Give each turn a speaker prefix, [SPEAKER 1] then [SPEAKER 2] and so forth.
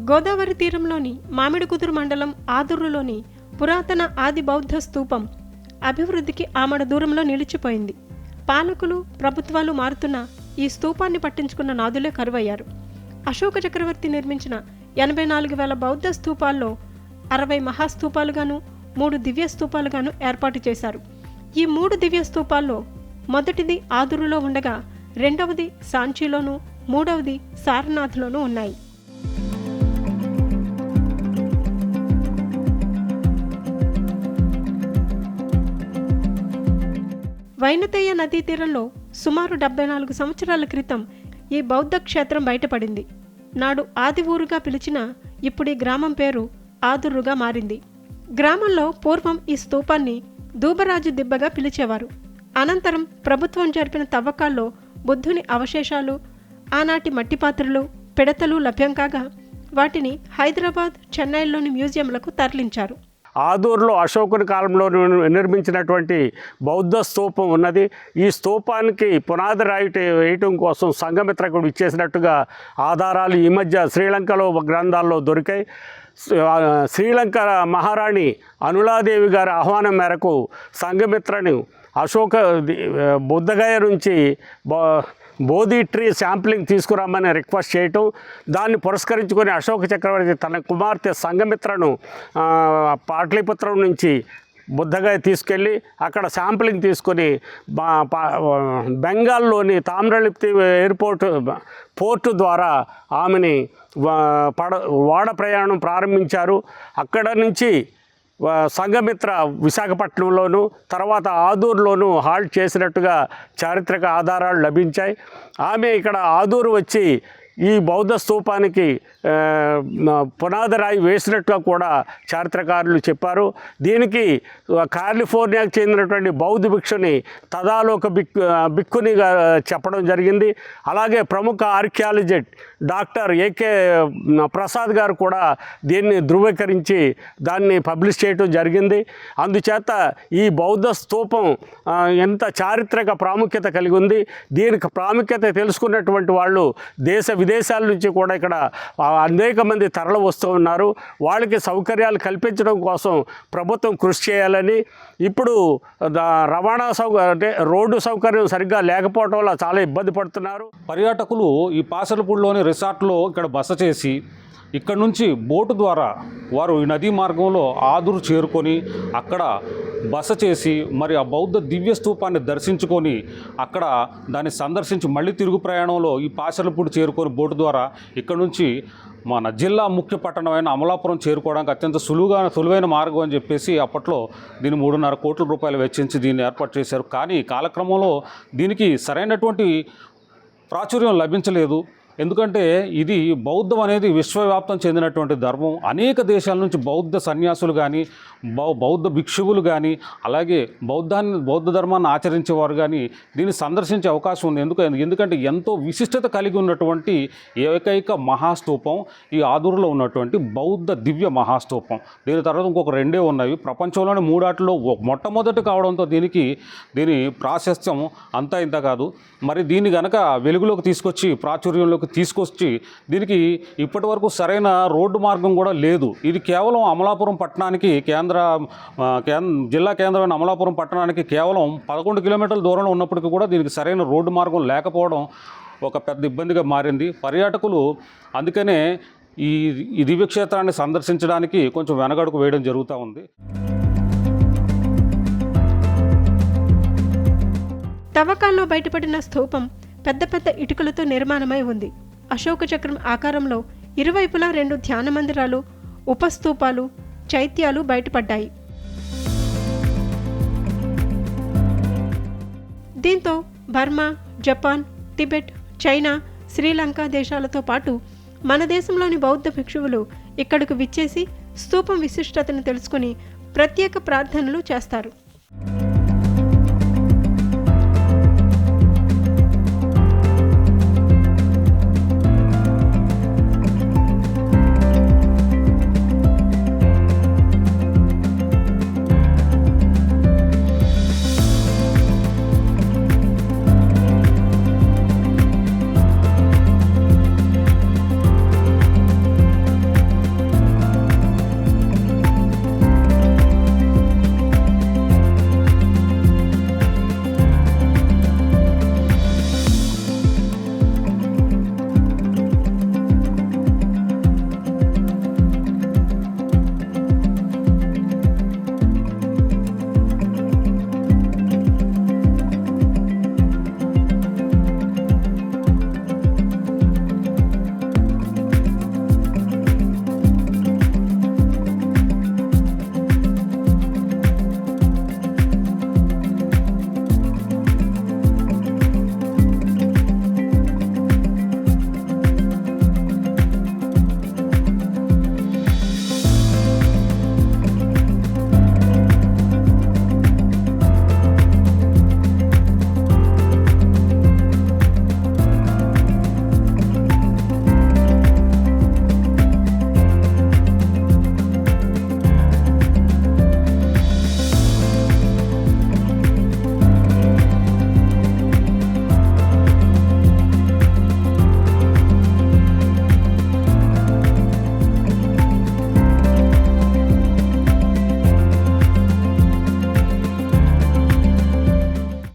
[SPEAKER 1] గోదావరి తీరంలోని మామిడికుదురు మండలం ఆదుర్రులోని పురాతన ఆది బౌద్ధ స్తూపం అభివృద్ధికి ఆమడ దూరంలో నిలిచిపోయింది. పాలకులు, ప్రభుత్వాలు మారుతున్న ఈ స్తూపాన్ని పట్టించుకున్న నాదులే కరువయ్యారు. అశోక చక్రవర్తి నిర్మించిన 84,000 బౌద్ధ స్తూపాల్లో 60 మహాస్తూపాలుగాను 3 దివ్య స్తూపాలుగాను ఏర్పాటు చేశారు. ఈ 3 దివ్య స్తూపాల్లో మొదటిది ఆదురులో ఉండగా, రెండవది సాంచీలోను, మూడవది సారనాథ్లోనూ ఉన్నాయి. వైనతేయ నదీ తీరంలో సుమారు 74 సంవత్సరాల క్రితం ఈ బౌద్ధ క్షేత్రం బయటపడింది. నాడు ఆది ఊరుగా పిలిచిన ఇప్పుడు ఈ గ్రామం పేరు ఆదుర్రుగా మారింది. గ్రామంలో పూర్వం ఈ స్తూపాన్ని దూబరాజు దిబ్బగా పిలిచేవారు. అనంతరం ప్రభుత్వం జరిపిన తవ్వకాల్లో బుద్ధుని అవశేషాలు, ఆనాటి మట్టి పాత్రలు, పిడతలు లభ్యం కాగా వాటిని హైదరాబాద్, చెన్నైలోని మ్యూజియంలకు తరలించారు.
[SPEAKER 2] ఆదూరులో అశోకుని కాలంలో నిర్మించినటువంటి బౌద్ధ స్తూపం ఉన్నది. ఈ స్తూపానికి పునాది వేయటం కోసం సంఘమిత్రకుడు ఇచ్చేసినట్టుగా ఆధారాలు ఈ మధ్య శ్రీలంకలో గ్రంథాల్లో దొరికాయి. శ్రీలంక మహారాణి అనులాదేవి గారి ఆహ్వానం మేరకు సంఘమిత్రను అశోక బుద్ధగయ నుంచి బోధి ట్రీ శాంప్లింగ్ తీసుకురామని రిక్వెస్ట్ చేయటం, దాన్ని పురస్కరించుకొని అశోక చక్రవర్తి తన కుమార్తె సంఘమిత్రను పాటలీపుత్రం నుంచి బుద్ధగయ తీసుకెళ్ళి అక్కడ శాంప్లింగ్ తీసుకొని బెంగాల్లోని తామ్రలిప్తి పోర్టు ద్వారా ఆమెని వాడ ప్రయాణం ప్రారంభించారు. అక్కడ నుంచి సంఘమిత్ర విశాఖపట్నంలోను, తర్వాత ఆదూరులోను హాల్ట్ చేసినట్టుగా చారిత్రక ఆధారాలు లభించాయి. ఆమె ఇక్కడ ఆదూరు వచ్చి ఈ బౌద్ధ స్తూపానికి పునాది రాయి వేసినట్టుగా కూడా చారిత్రకారులు చెప్పారు. దీనికి కాలిఫోర్నియాకు చెందినటువంటి బౌద్ధ భిక్షుని తదాలోక బిక్కునిగా చెప్పడం జరిగింది. అలాగే ప్రముఖ ఆర్కియాలజిస్ట్ డాక్టర్ ఏకే ప్రసాద్ గారు కూడా దీన్ని ధృవీకరించి దాన్ని పబ్లిష్ చేయడం జరిగింది. అందుచేత ఈ బౌద్ధ స్తూపం ఎంత చారిత్రక ప్రాముఖ్యత కలిగి ఉంది. దీనికి ప్రాముఖ్యత తెలుసుకున్నటువంటి వాళ్ళు దేశ విదేశాల నుంచి కూడా ఇక్కడ అనేక మంది తరలి వస్తూ ఉన్నారు. వాళ్ళకి సౌకర్యాలు కల్పించడం కోసం ప్రభుత్వం కృషి చేయాలని, ఇప్పుడు రవాణా అంటే రోడ్డు సౌకర్యం సరిగ్గా లేకపోవడం వల్ల చాలా ఇబ్బంది పడుతున్నారు.
[SPEAKER 3] పర్యాటకులు ఈ పాసలపూడిలోని రిసార్ట్లో ఇక్కడ బస చేసి ఇక్కడ నుంచి బోటు ద్వారా వారు ఈ నదీ మార్గంలో ఆదురు చేరుకొని అక్కడ బస చేసి మరి ఆ బౌద్ధ దివ్య స్తూపాన్ని దర్శించుకొని అక్కడ దాన్ని సందర్శించి మళ్ళీ తిరుగు ప్రయాణంలో ఈ పాసలపూడి చేరుకొని బోటు ద్వారా ఇక్కడ నుంచి మన జిల్లా ముఖ్య పట్టణమైన అమలాపురం చేరుకోవడానికి అత్యంత సులువైన మార్గం అని చెప్పేసి అప్పట్లో దీన్ని 3.5 కోట్ల రూపాయలు వెచ్చించి దీన్ని ఏర్పాటు చేశారు. కానీ కాలక్రమంలో దీనికి సరైనటువంటి ప్రాచుర్యం లభించలేదు. ఎందుకంటే ఇది బౌద్ధం అనేది విశ్వవ్యాప్తం చెందినటువంటి ధర్మం. అనేక దేశాల నుంచి బౌద్ధ సన్యాసులు కానీ బౌద్ధ భిక్షువులు కానీ అలాగే బౌద్ధ ధర్మాన్ని ఆచరించేవారు కానీ దీన్ని సందర్శించే అవకాశం ఉంది. ఎందుకంటే ఎంతో విశిష్టత కలిగి ఉన్నటువంటి ఏకైక మహాస్తూపం ఈ ఆదూరులో ఉన్నటువంటి బౌద్ధ దివ్య మహాస్తూపం. దీని తర్వాత ఇంకొక 2 ఉన్నాయి. ప్రపంచంలోని 3 మొట్టమొదటి కావడంతో దీని ప్రాశస్త్యం అంతా ఇంత కాదు. మరి దీన్ని గనక వెలుగులోకి ప్రాచుర్యంలోకి తీసుకొచ్చి దీనికి ఇప్పటి వరకు సరైన రోడ్డు మార్గం కూడా లేదు. ఇది కేవలం అమలాపురం పట్టణానికి జిల్లా కేంద్రమైన అమలాపురం పట్టణానికి కేవలం 11 కిలోమీటర్ల దూరంలో ఉన్నప్పటికీ కూడా దీనికి సరైన రోడ్డు మార్గం లేకపోవడం ఒక పెద్ద ఇబ్బందిగా మారింది. పర్యాటకులు అందుకనే ఈ దివ్యక్షేత్రాన్ని సందర్శించడానికి కొంచెం వెనకడుగు వేయడం జరుగుతూ ఉంది.
[SPEAKER 1] తవ్వకాల్లో బయటపడిన స్తూపం పెద్ద పెద్ద ఇటుకలతో నిర్మాణమై ఉంది. అశోక చక్రం ఆకారంలో ఇరువైపులా 2 ధ్యాన మందిరాలు, ఉపస్తూపాలు, చైత్యాలు బయటపడ్డాయి. దీంతో Burma, Japan, Tibet, China, Sri Lanka దేశాలతో పాటు మన దేశంలోని బౌద్ధ భిక్షువులు ఇక్కడకు విచ్చేసి స్తూపం విశిష్టతను తెలుసుకుని ప్రత్యేక ప్రార్థనలు చేస్తారు.